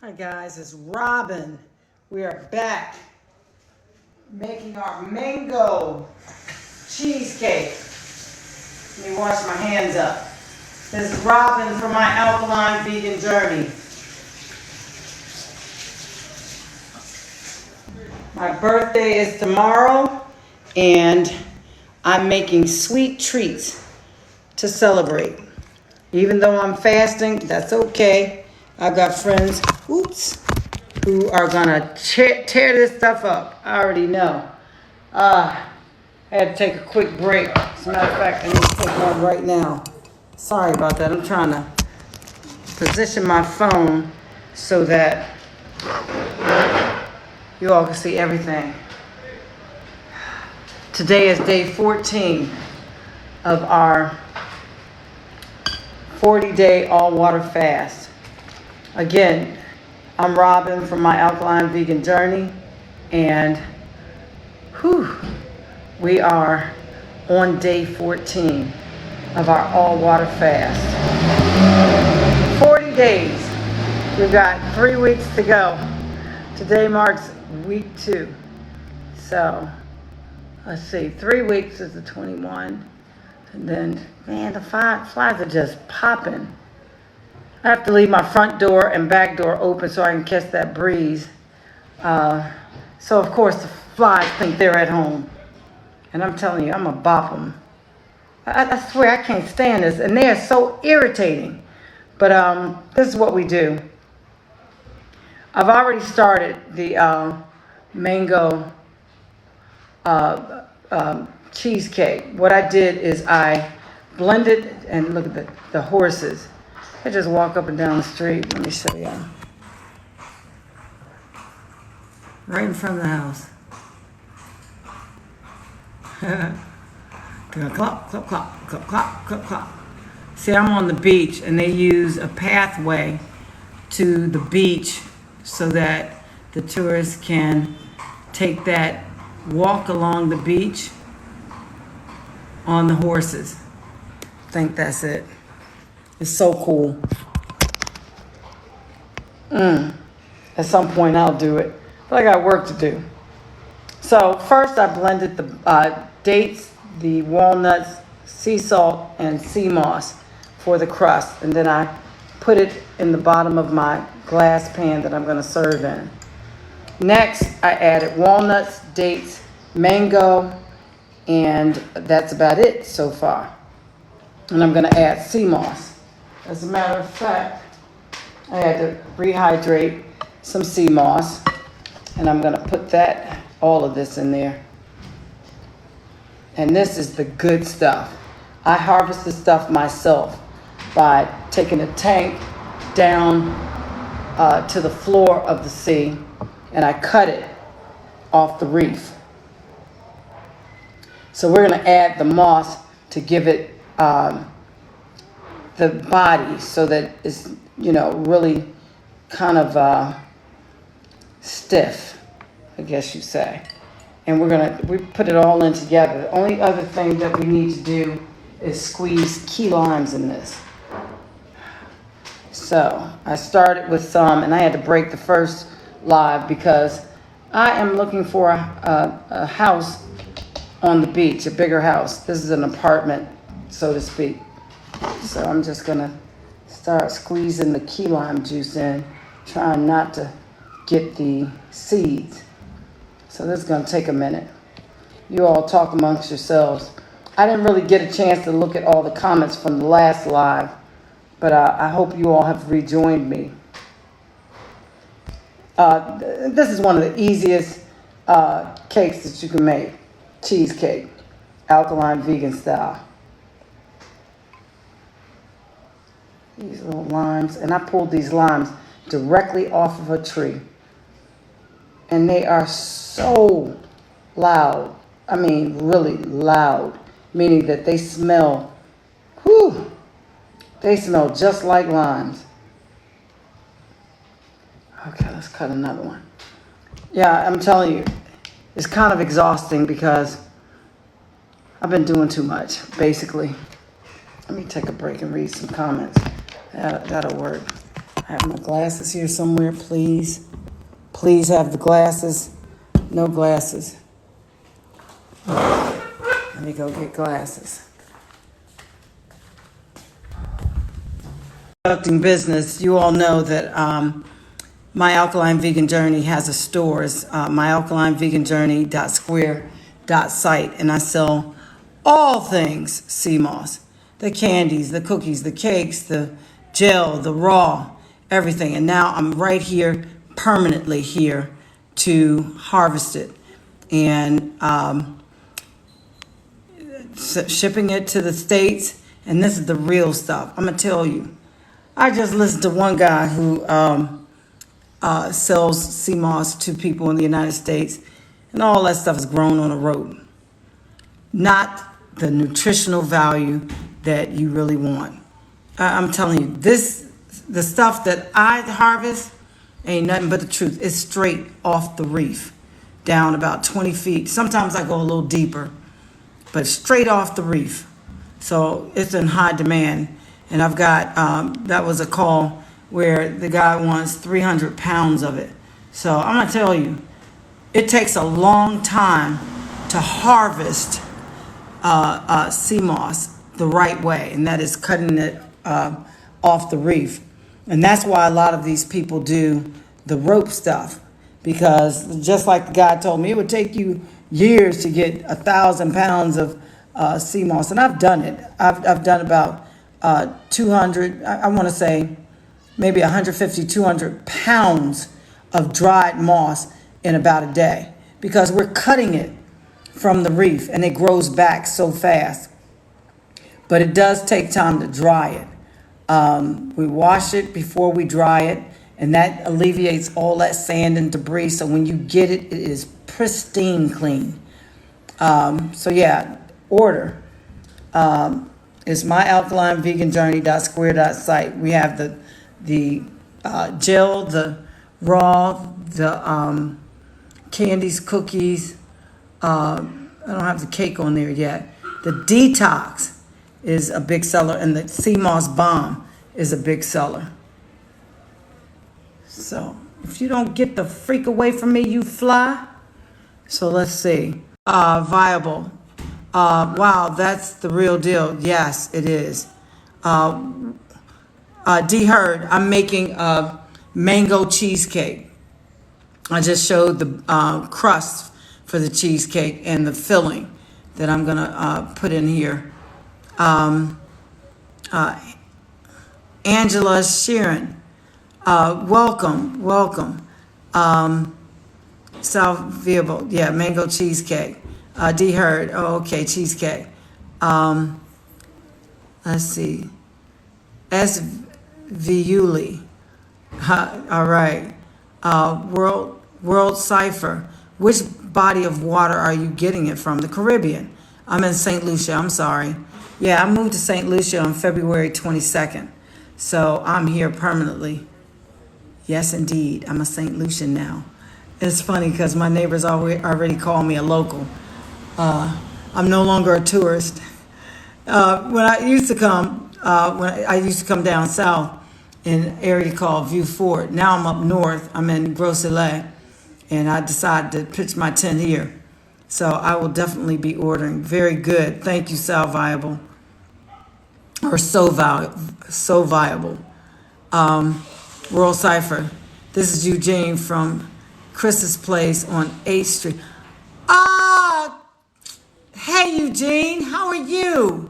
Hi guys, it's Robin. We are back making our mango cheesecake. Let me wash my hands up. This is Robin from my Alkaline vegan journey. My birthday is tomorrow and I'm making sweet treats to celebrate. Even though I'm fasting, that's okay. I've got friends, who are gonna tear this stuff up. I already know. I had to take a quick break. As a matter of fact, I need to take one right now. Sorry about that. I'm trying to position my phone so that you all can see everything. Today is day 14 of our 40-day all-water fast. Again, I'm Robin from my Alkaline vegan journey, and we are on day 14 of our all-water fast. 40 days. We've got 3 weeks to go. Today marks week 2. So, let's see, 3 weeks is the 21. And then, man, the flies are just popping. I have to leave my front door and back door open so I can catch that breeze. So, of course, the flies think they're at home. And I'm telling you, I'm going to bop them. I swear, I can't stand this. And they are so irritating. But this is what we do. I've already started the mango cheesecake. What I did is I blended, and look at the horses. I just walk up and down the street. Let me show you. Right in front of the house. Clop, clop, clop, clop, clop, clop, clop. See, I'm on the beach, and they use a pathway to the beach so that the tourists can take that walk along the beach on the horses. I think that's it. It's so cool. At some point I'll do it. But I got work to do. So first I blended the dates, the walnuts, sea salt, and sea moss for the crust. And then I put it in the bottom of my glass pan that I'm going to serve in. Next, I added walnuts, dates, mango, and that's about it so far. And I'm going to add sea moss. As a matter of fact, I had to rehydrate some sea moss, and I'm going to put all of this in there. And this is the good stuff. I harvest the stuff myself by taking a tank down to the floor of the sea, and I cut it off the reef. So we're going to add the moss to give it the body so that it's, really kind of stiff, I guess you say. And we put it all in together. The only other thing that we need to do is squeeze key limes in this. So I started with some, and I had to break the first lime because I am looking for a house on the beach, a bigger house. This is an apartment, so to speak. So I'm just going to start squeezing the key lime juice in, trying not to get the seeds. So this is going to take a minute. You all talk amongst yourselves. I didn't really get a chance to look at all the comments from the last live, but I hope you all have rejoined me. This is one of the easiest cakes that you can make. Cheesecake, Alkaline vegan style. These little limes, and I pulled these limes directly off of a tree. And they are so loud. I mean, really loud. Meaning that they smell, they smell just like limes. Okay, let's cut another one. Yeah, I'm telling you, it's kind of exhausting because I've been doing too much, basically. Let me take a break and read some comments. That'll work. I have my glasses here somewhere, please. Please have the glasses. No glasses. Let me go get glasses. Conducting business, you all know that my Alkaline Vegan Journey has a store. It's myalkalineveganjourney.square.site, and I sell all things sea moss. The candies, the cookies, the cakes, the gel, the raw, everything. And now I'm right here, permanently here, to harvest it. And shipping it to the States. And this is the real stuff. I'm going to tell you. I just listened to one guy who sells sea moss to people in the United States. And all that stuff is grown on a rope. Not the nutritional value that you really want. I'm telling you, the stuff that I harvest ain't nothing but the truth. It's straight off the reef, down about 20 feet. Sometimes I go a little deeper, but straight off the reef. So it's in high demand. And I've got, that was a call where the guy wants 300 pounds of it. So I'm going to tell you, it takes a long time to harvest sea moss the right way, and that is cutting it off the reef. And that's why a lot of these people do the rope stuff, because just like the guy told me, it would take you years to get 1,000 pounds of sea moss. And I've done it. I've done about 200, I want to say maybe 150, 200 pounds of dried moss in about a day, because we're cutting it from the reef and it grows back so fast. But it does take time to dry it. We wash it before we dry it, and that alleviates all that sand and debris. So when you get it, it is pristine clean. So yeah, order. It's myalkalineveganjourney.square.site. We have the gel, the raw, the candies, cookies. I don't have the cake on there yet. The detox is a big seller, and the sea moss bomb is a big seller. So if you don't get the freak away from me, you fly. So let's see. Viable. Wow, that's the real deal. Yes, it is. D Heard, I'm making a mango cheesecake. I just showed the crust for the cheesecake and the filling that I'm gonna put in here. Angela Sheeran, welcome. South Viable, yeah, mango cheesecake. D Heard, oh, okay, cheesecake. Let's see. S. Viuli, all right. World Cipher, which body of water are you getting it from? The Caribbean. I'm in St. Lucia, I'm sorry. Yeah, I moved to St. Lucia on February 22nd. So I'm here permanently. Yes, indeed. I'm a St. Lucian now. It's funny because my neighbors already call me a local. I'm no longer a tourist. When I used to come down south in an area called View Fort. Now I'm up north. I'm in Gros Islet, and I decided to pitch my tent here. So I will definitely be ordering. Very good. Thank you, Sal Viable. Or so viable. World Cipher. This is Eugene from Chris's place on 8th Street. Hey Eugene, how are you?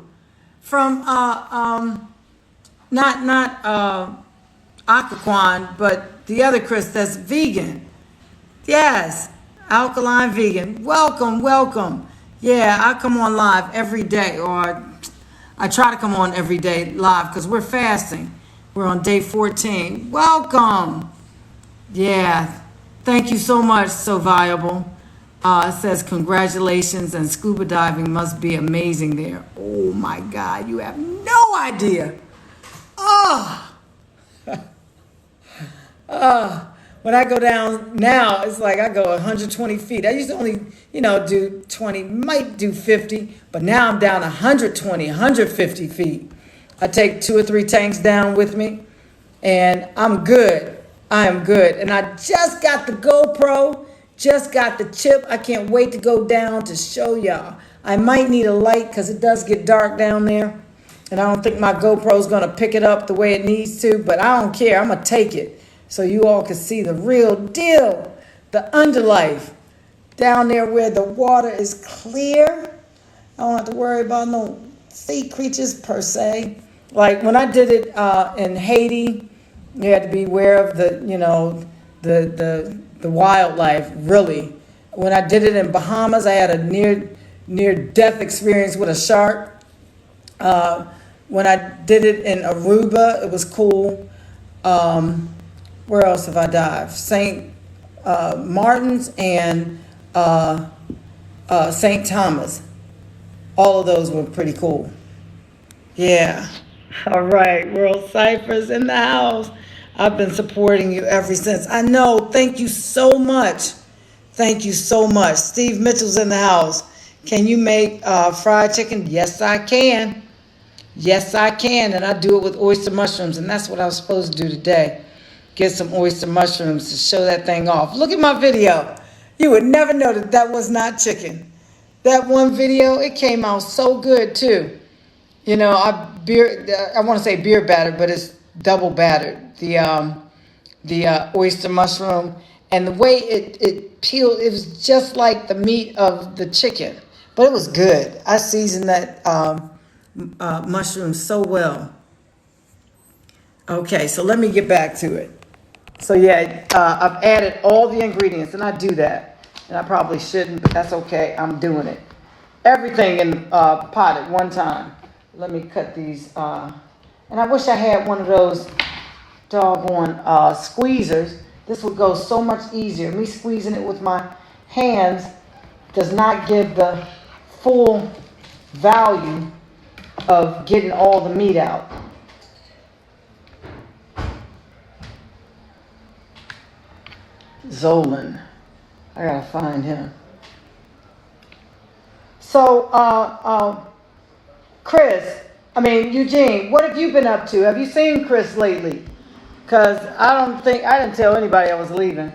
From not Occoquan, but the other Chris that's vegan. Yes, Alkaline Vegan. Welcome. Yeah, I come on live every day, or I try to come on every day live because we're fasting. We're on day 14. Welcome. Yeah, thank you so much, So Viable. It says, congratulations, and scuba diving must be amazing there. Oh my God, you have no idea. When I go down now, it's like I go 120 feet. I used to only, do 20, might do 50, but now I'm down 120, 150 feet. I take 2 or 3 tanks down with me, And I'm good. I am good. And I just got the GoPro, just got the chip. I can't wait to go down to show y'all. I might need a light because it does get dark down there. And I don't think my GoPro is going to pick it up the way it needs to, but I don't care. I'm going to take it so you all can see the real deal, the underlife down there where the water is clear. I don't have to worry about no sea creatures per se. Like when I did it in Haiti, you had to be aware of the wildlife, really. When I did it in Bahamas, I had a near death experience with a shark. When I did it in Aruba, it was cool. Where else have I dived? St. Martin's and St. Thomas. All of those were pretty cool. Yeah. All right, World Cyphers in the house. I've been supporting you ever since. I know. Thank you so much. Thank you so much. Steve Mitchell's in the house. Can you make fried chicken? Yes, I can. Yes, I can. And I do it with oyster mushrooms. And that's what I was supposed to do today. Get some oyster mushrooms to show that thing off. Look at my video. You would never know that that was not chicken. That one video, it came out so good too. You know, I want to say beer battered, but it's double battered. The oyster mushroom, and the way it peeled, it was just like the meat of the chicken, but it was good. I seasoned that mushroom so well. Okay, so let me get back to it. So yeah, I've added all the ingredients, and I do that, and I probably shouldn't, but that's okay. I'm doing it. Everything in the pot at one time. Let me cut these, and I wish I had one of those doggone squeezers. This would go so much easier. Me squeezing it with my hands does not give the full value of getting all the meat out. Zolan. I gotta find him. So, Eugene, what have you been up to? Have you seen Chris lately? Because I didn't tell anybody I was leaving.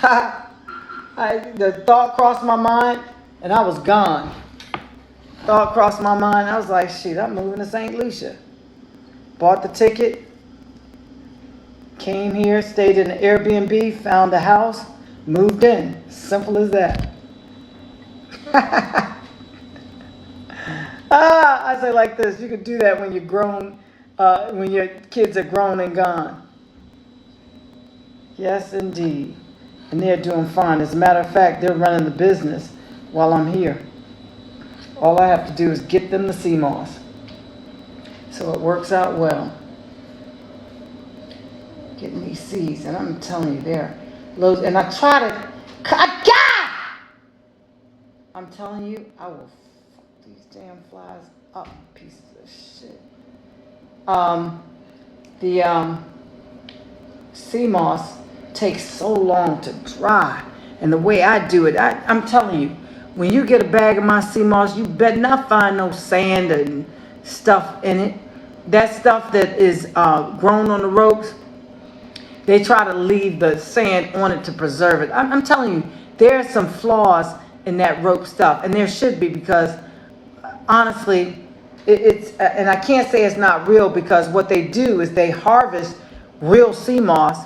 The thought crossed my mind, and I was gone. Thought crossed my mind, I was like, shoot, I'm moving to St. Lucia. Bought the ticket, came here, stayed in an Airbnb, found a house, moved in. Simple as that. I say like this, you could do that when you're grown, when your kids are grown and gone. Yes, indeed. And they're doing fine. As a matter of fact, they're running the business while I'm here. All I have to do is get them the sea moss. So it works out well. Getting these seeds, and I'm telling you, they're loads. And I try to, I'm telling you, I will fuck these damn flies up, pieces of shit. The sea moss takes so long to dry, and the way I do it, I'm telling you, when you get a bag of my sea moss, you better not find no sand and stuff in it. That stuff that is grown on the ropes, they try to leave the sand on it to preserve it. I'm telling you, there are some flaws in that rope stuff, and there should be, because honestly, it's and I can't say it's not real, because what they do is they harvest real sea moss,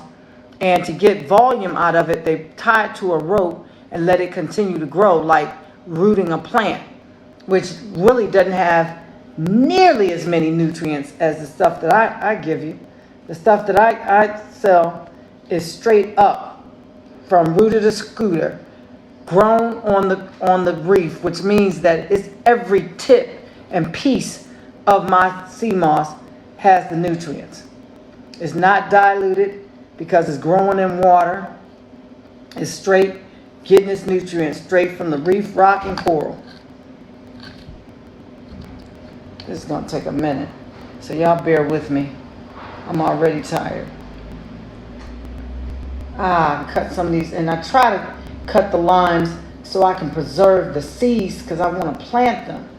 and to get volume out of it, they tie it to a rope and let it continue to grow, like rooting a plant, which really doesn't have nearly as many nutrients as the stuff that I give you. The stuff that I sell is straight up from rooter to scooter, grown on the reef, which means that it's every tip and piece of my sea moss has the nutrients. It's not diluted because it's growing in water. It's straight getting its nutrients straight from the reef, rock, and coral. This is going to take a minute, so y'all bear with me. I'm already tired. Cut some of these, and I try to cut the limes so I can preserve the seeds, because I want to plant them.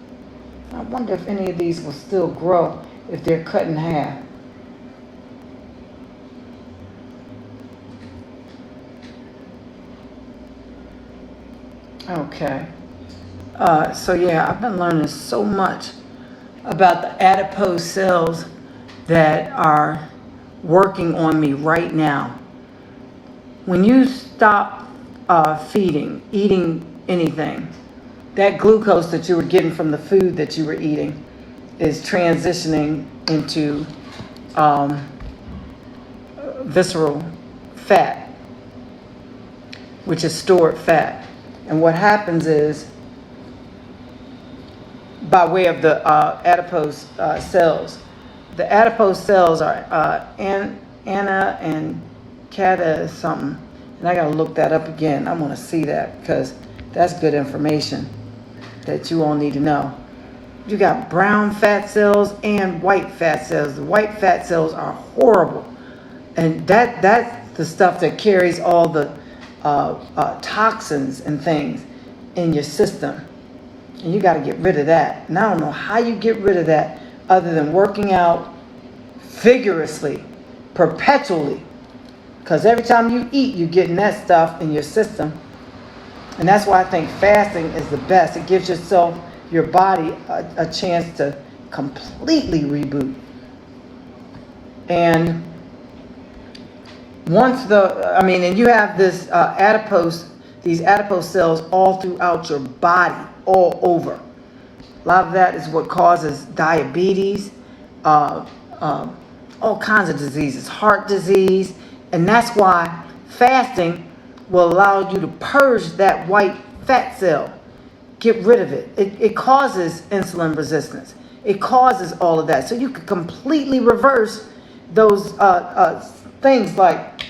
I wonder if any of these will still grow if they're cut in half. Okay. So yeah, I've been learning so much about the adipose cells that are working on me right now. When you stop eating anything, that glucose that you were getting from the food that you were eating is transitioning into visceral fat, which is stored fat. And what happens is, by way of the adipose cells, the adipose cells are Anna and Cata something. And I got to look that up again. I want to see that because that's good information that you all need to know. You got brown fat cells and white fat cells. The white fat cells are horrible. And that's the stuff that carries all the toxins and things in your system. And you got to get rid of that. And I don't know how you get rid of that other than working out vigorously, perpetually. Because every time you eat, you're getting that stuff in your system. And that's why I think fasting is the best. It gives your body a chance to completely reboot. And and you have this these adipose cells all throughout your body, all over. A lot of that is what causes diabetes, all kinds of diseases, heart disease. And that's why fasting will allow you to purge that white fat cell. Get rid of it. It causes insulin resistance. It causes all of that. So you can completely reverse those things like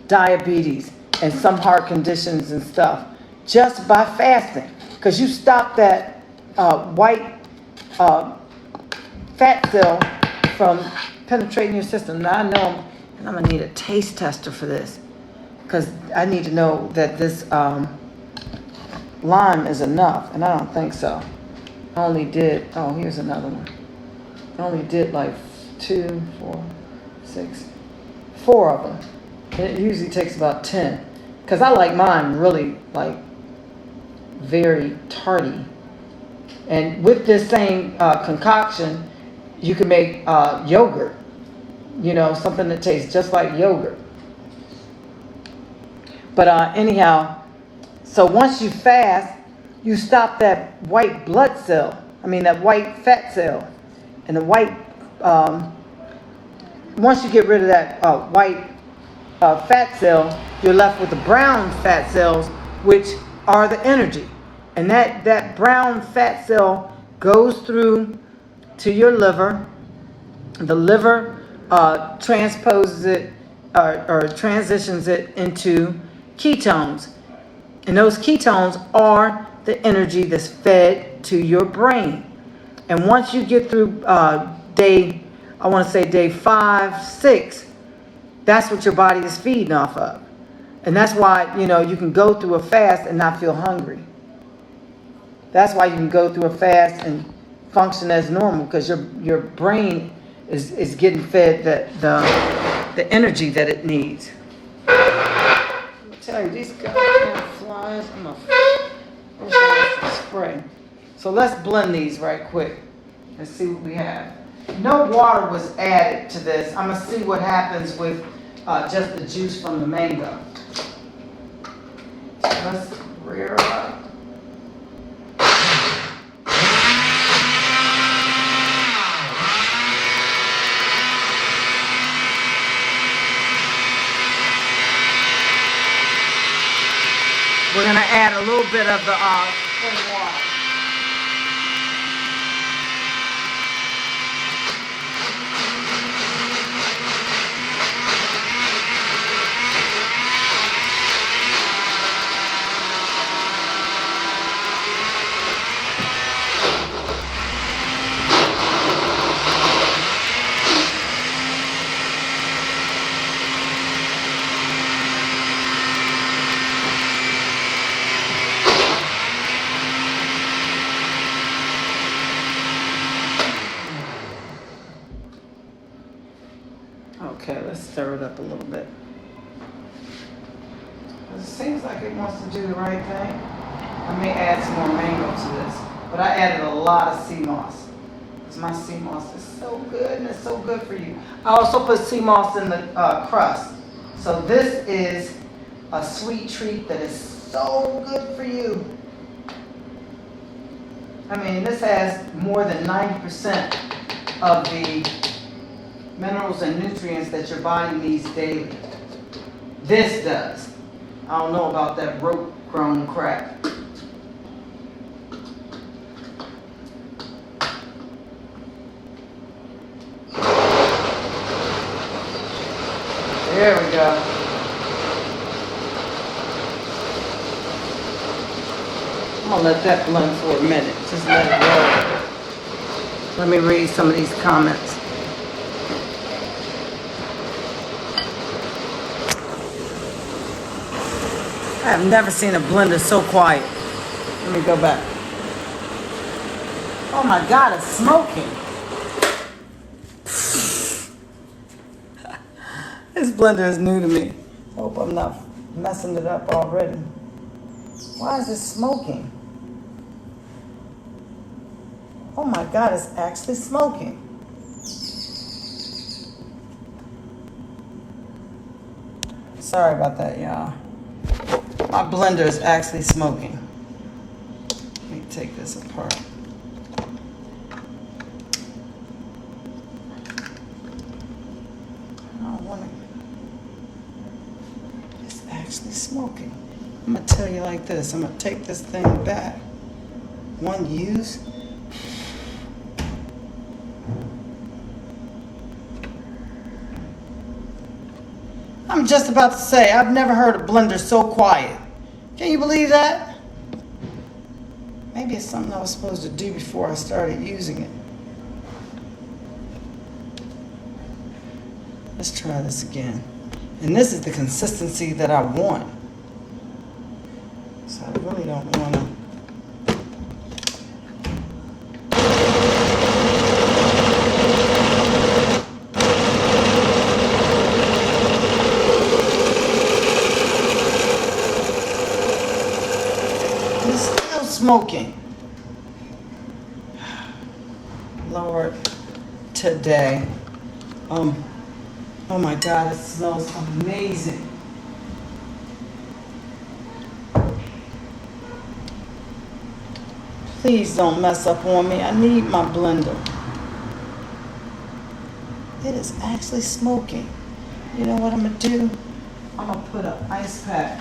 diabetes and some heart conditions and stuff just by fasting. Because you stop that white fat cell from penetrating your system. Now I know I'm going to need a taste tester for this. Because I need to know that this lime is enough. And I don't think so. I only did, here's another one. I only did like 2, 4, 6, 4 of them. It usually takes about 10. Because I like mine really like very tarty. And with this same concoction, you can make yogurt. Something that tastes just like yogurt. But anyhow, so once you fast, you stop that white blood cell. That white fat cell. And the white, once you get rid of that white fat cell, you're left with the brown fat cells, which are the energy. And that brown fat cell goes through to your liver. The liver transposes it or transitions it into ketones. And those ketones are the energy that's fed to your brain. And once you get through day 5, 6, that's what your body is feeding off of. And that's why, you can go through a fast and not feel hungry. That's why you can go through a fast and function as normal, because your brain is getting fed the energy that it needs. I tell you, these goddamn flies, I'm going to get some spray. So let's blend these right quick and see what we have. No water was added to this. I'm going to see what happens with just the juice from the mango. Let's rear it up. We're going to add a little bit of the spring water. Okay, let's stir it up a little bit. It seems like it wants to do the right thing. I may add some more mango to this, but I added a lot of sea moss. Because my sea moss is so good and it's so good for you. I also put sea moss in the crust. So this is a sweet treat that is so good for you. I mean, this has more than 90% of the minerals and nutrients that your body needs daily. This does. I don't know about that rope grown crap. There we go. I'm gonna let that blend for a minute. Just let it roll. Let me read some of these comments. I have never seen a blender so quiet. Let me go back. Oh my God, it's smoking. This blender is new to me. I hope I'm not messing it up already. Why is it smoking? Oh my God, it's actually smoking. Sorry about that, y'all. My blender is actually smoking. Let me take this apart. I don't want to. It's actually smoking. I'm going to tell you like this. I'm going to take this thing back. One use. I'm just about to say, I've never heard a blender so quiet. Can you believe that? Maybe it's something I was supposed to do before I started using it. Let's try this again. And this is the consistency that I want. So I really don't want to. Smoking. Lord, today. Oh my God, it smells amazing. Please don't mess up on me. I need my blender. It is actually smoking. You know what I'm gonna do? I'm gonna put an ice pack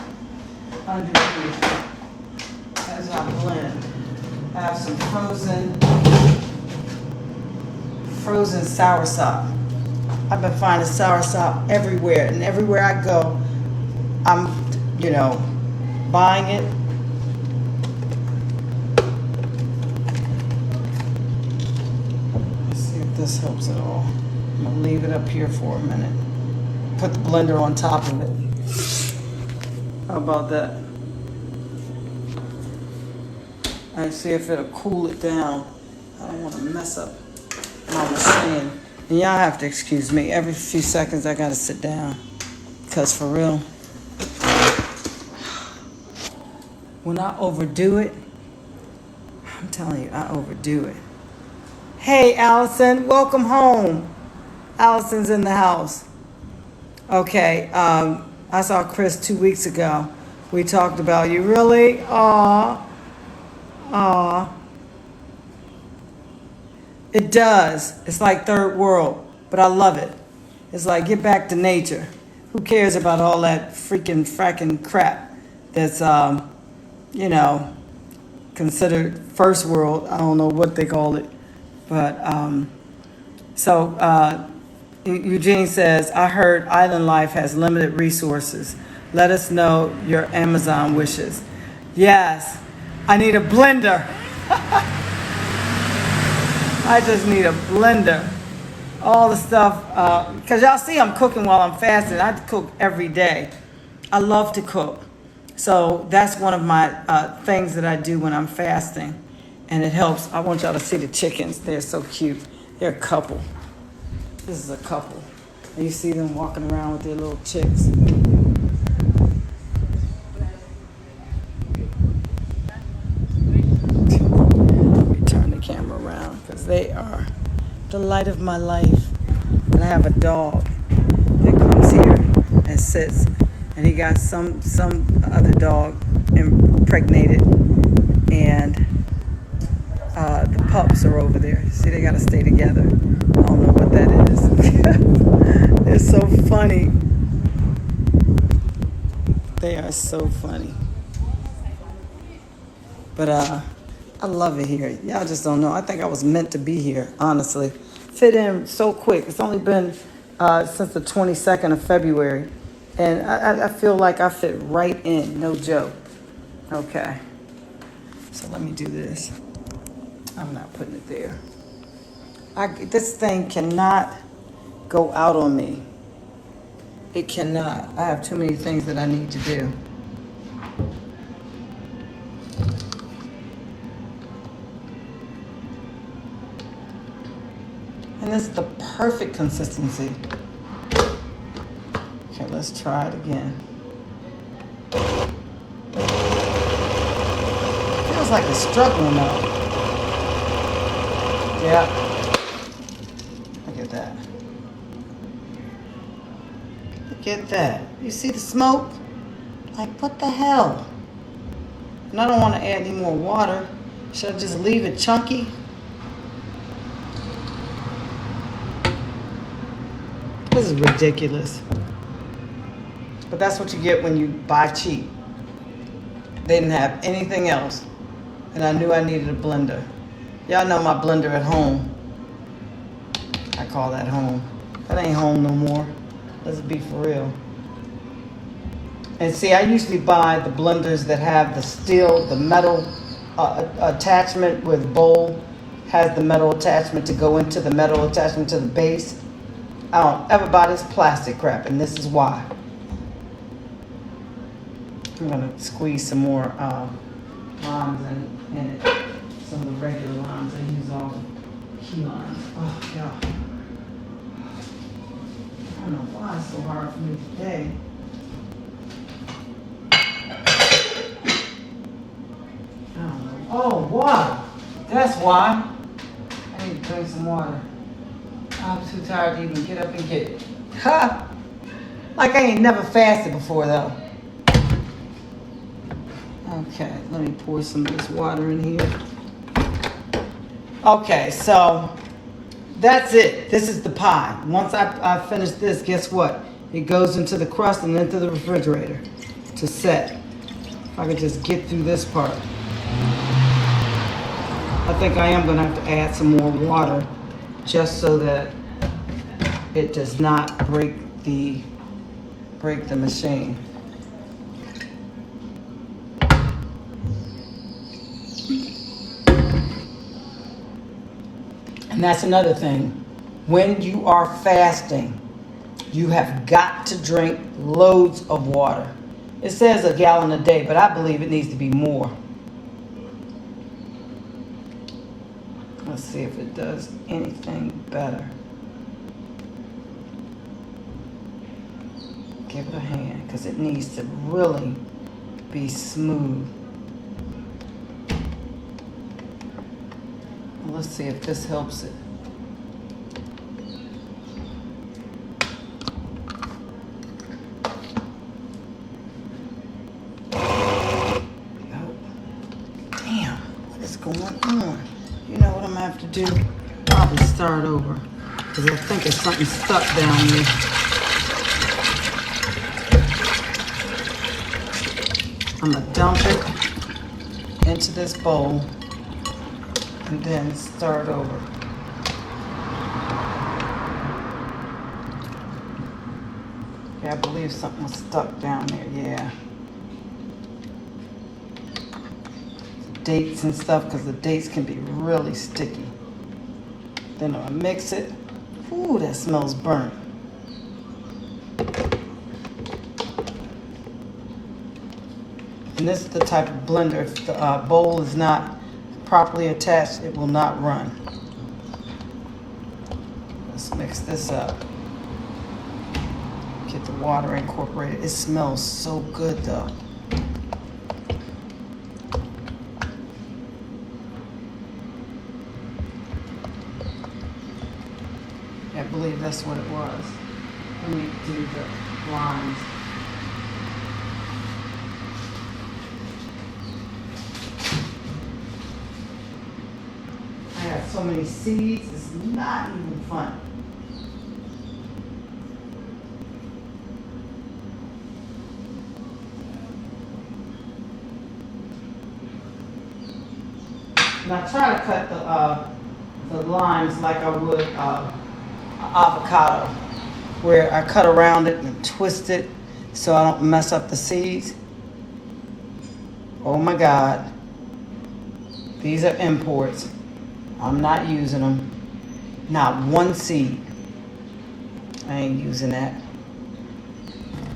under here. As I blend, I have some frozen soursop. I've been finding soursop everywhere, and everywhere I go, I'm, buying it. Let's see if this helps at all. I'm gonna leave it up here for a minute. Put the blender on top of it. How about that? And see if it'll cool it down. I don't want to mess up my machine. And y'all have to excuse me. Every few seconds I gotta sit down. Because for real, when I overdo it, I'm telling you, I overdo it. Hey, Allison, welcome home. Allison's in the house. Okay, I saw Chris 2 weeks ago. We talked about you. Really? Aw. It does. It's like third world, but I love it. It's like get back to nature. Who cares about all that fracking crap that's, considered first world. I don't know what they call it. But, Eugene says, I heard Island Life has limited resources. Let us know your Amazon wishes. Yes. I need a blender. I just need a blender. All the stuff, because y'all see I'm cooking while I'm fasting. I cook every day. I love to cook. So that's one of my things that I do when I'm fasting. And it helps. I want y'all to see the chickens. They're so cute. They're a couple. This is a couple. And you see them walking around with their little chicks. light of my life. And I have a dog that comes here and sits, and he got some other dog impregnated, and the pups are over there. See, they gotta stay together. I don't know what that is. They're so funny. They are so funny. But I love it here. Y'all just don't know. I think I was meant to be here, honestly. Fit in so quick. It's only been since the 22nd of February. And I feel like I fit right in. No joke. Okay. So let me do this. I'm not putting it there. This thing cannot go out on me. It cannot. I have too many things that I need to do. And this is the perfect consistency. Okay, let's try it again. Feels like it's struggling though. Yeah. Look at that. Look at that. You see the smoke? Like, what the hell? And I don't want to add any more water. Should I just leave it chunky? This is ridiculous. But that's what you get when you buy cheap. They didn't have anything else. And I knew I needed a blender. Y'all know my blender at home. I call that home. That ain't home no more. Let's be for real. And see, I usually buy the blenders that have the steel, the metal attachment where the bowl has the metal attachment to go into the metal attachment to the base. I don't ever buy this plastic crap, and this is why. I'm going to squeeze some more limes in it. Some of the regular limes. I use all the key limes. Oh, God. I don't know why it's so hard for me today. I don't know. Oh, water. That's why. I need to drink some water. I'm too tired to even get up and get it. Ha! Like I ain't never fasted before, though. Okay, let me pour some of this water in here. Okay, so that's it. This is the pie. Once I finish this, guess what? It goes into the crust and into the refrigerator to set. If I could just get through this part. I think I am going to have to add some more water just so that it does not break the machine. And that's another thing. When you are fasting, you have got to drink loads of water. It says a gallon a day, but I believe it needs to be more. Let's see if it does anything better. Give it a hand, because it needs to really be smooth. Well, let's see if this helps it. Nope. Damn, what is going on? You know what I'm gonna have to do? Probably start over, because I think there's something stuck down there. I'm gonna dump it into this bowl and then start over. Yeah, I believe something was stuck down there, yeah. Dates and stuff, because the dates can be really sticky. Then I'm gonna mix it. Ooh, that smells burnt. And this is the type of blender, if the bowl is not properly attached, it will not run. Let's mix this up. Get the water incorporated. It smells so good though. believe that's what it was. Let me do the lines. I have so many seeds, it's not even fun. And I try to cut the limes like I would avocado, where I cut around it and twist it so I don't mess up the seeds. Oh my God, these are imports. I'm not using them. Not one seed. I ain't using that.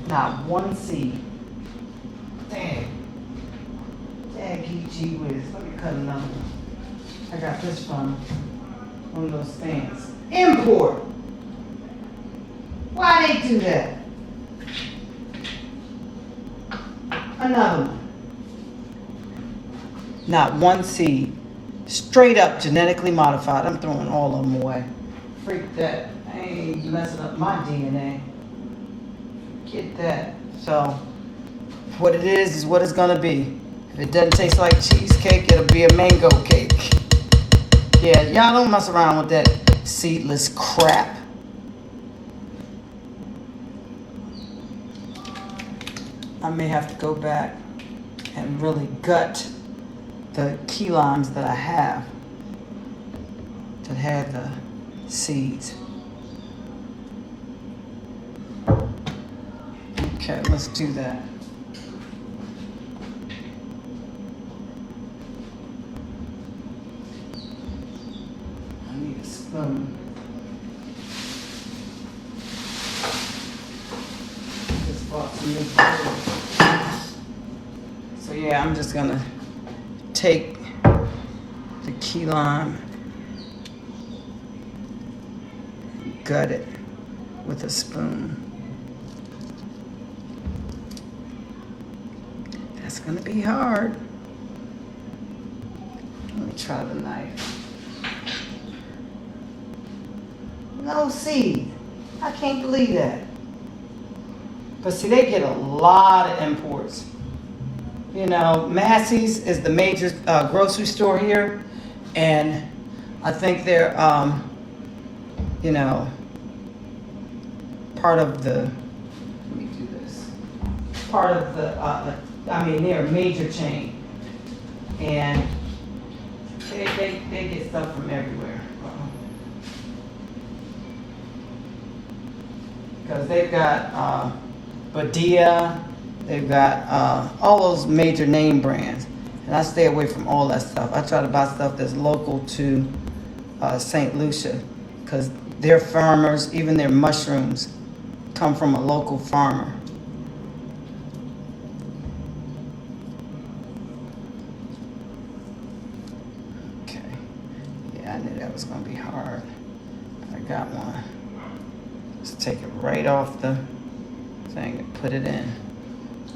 Not one seed. Dang. Dang, gee whiz. Let me cut another one. I got this from one of those stands. Import. Why they do that? Another one. Not one seed. Straight up genetically modified. I'm throwing all of them away. Freak that. I ain't messing up my DNA. Get that. So, what it is what it's gonna be. If it doesn't taste like cheesecake, it'll be a mango cake. Yeah, y'all don't mess around with that seedless crap. I may have to go back and really gut the key limes that I have that had the seeds. Okay, let's do that. I need a spoon. Just bought some new food. So yeah, I'm just gonna take the key lime, gut it with a spoon. That's gonna be hard. Let me try the knife. No seed. I can't believe that. But see, they get a lot of imports. You know, Massey's is the major grocery store here, and I think they're, you know, part of the, let me do this, part of the, they're a major chain, and they get stuff from everywhere. Because they've got Badia, they've got all those major name brands. And I stay away from all that stuff. I try to buy stuff that's local to St. Lucia, because their farmers, even their mushrooms, come from a local farmer. Okay. Yeah, I knew that was going to be hard. I got one. Just take it right off the thing and put it in.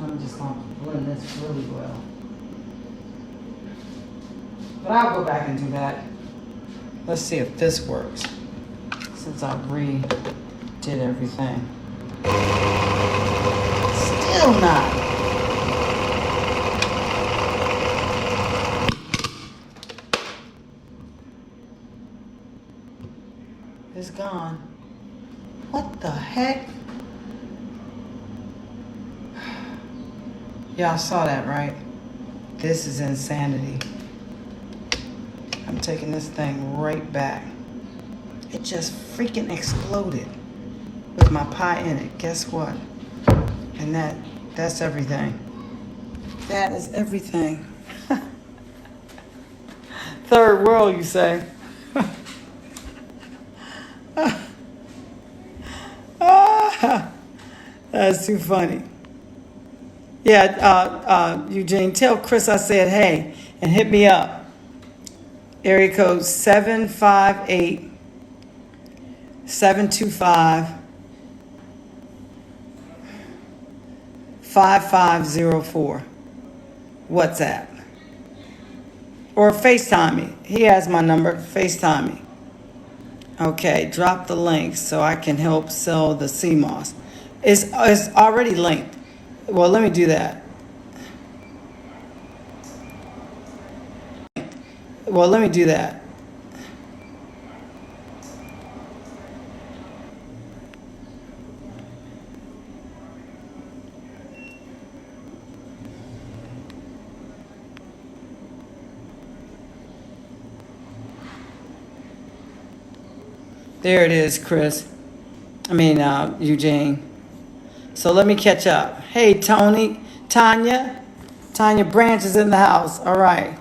I'm just going to blend this really well. But I'll go back and do that. Let's see if this works, since I redid everything. Still not. It's gone. What the heck? Y'all saw that, right? This is insanity. I'm taking this thing right back. It just freaking exploded with my pie in it. Guess what? And that's everything. That is everything. Third world, you say? That's too funny. Yeah, Eugene, tell Chris I said hey and hit me up. Area code 758-725-5504. WhatsApp. Or FaceTime me. He has my number. FaceTime me. Okay, drop the link so I can help sell the sea moss. It's already linked. Well, let me do that. Well, let me do that. There it is, Chris. Eugene. So let me catch up. Hey, Tony, Tanya. Tanya Branch is in the house. All right.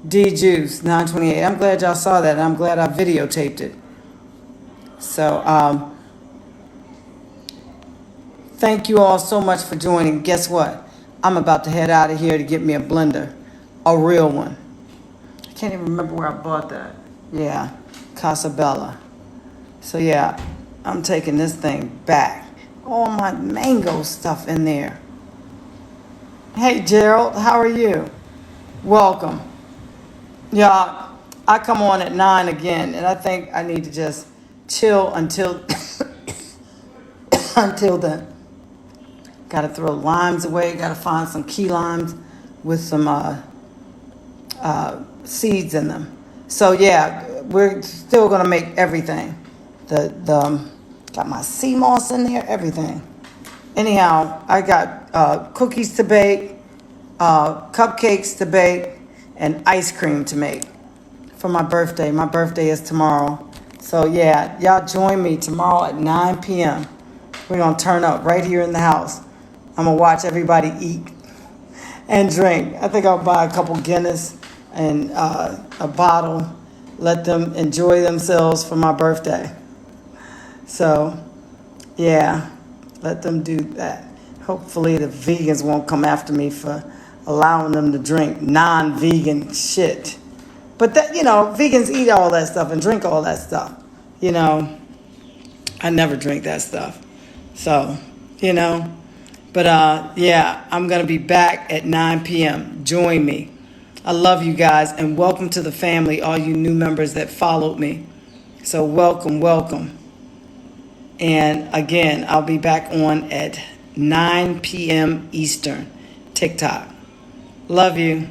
D Juice, 928. I'm glad y'all saw that, and I'm glad I videotaped it. So, thank you all so much for joining. Guess what? I'm about to head out of here to get me a blender. A real one. I can't even remember where I bought that. Yeah, Casabella. So yeah, I'm taking this thing back. All my mango stuff in there. Hey Gerald, how are you? Welcome. Yeah, I come on at 9 again, and I think I need to just chill until until then. Got to throw limes away. Got to find some key limes with some seeds in them. So yeah, we're still gonna make everything. Got my sea moss in there, everything. Anyhow, I got cookies to bake, cupcakes to bake, and ice cream to make for my birthday. My birthday is tomorrow. So yeah, y'all join me tomorrow at 9 p.m. We're gonna turn up right here in the house. I'm gonna watch everybody eat and drink. I think I'll buy a couple Guinness and a bottle. Let them enjoy themselves for my birthday. So, yeah, let them do that. Hopefully the vegans won't come after me for allowing them to drink non-vegan shit. But that, vegans eat all that stuff and drink all that stuff. I never drink that stuff. So, But yeah, I'm going to be back at 9 p.m. Join me. I love you guys, and welcome to the family, all you new members that followed me. So welcome, welcome. And again, I'll be back on at 9 p.m. Eastern, TikTok. Love you.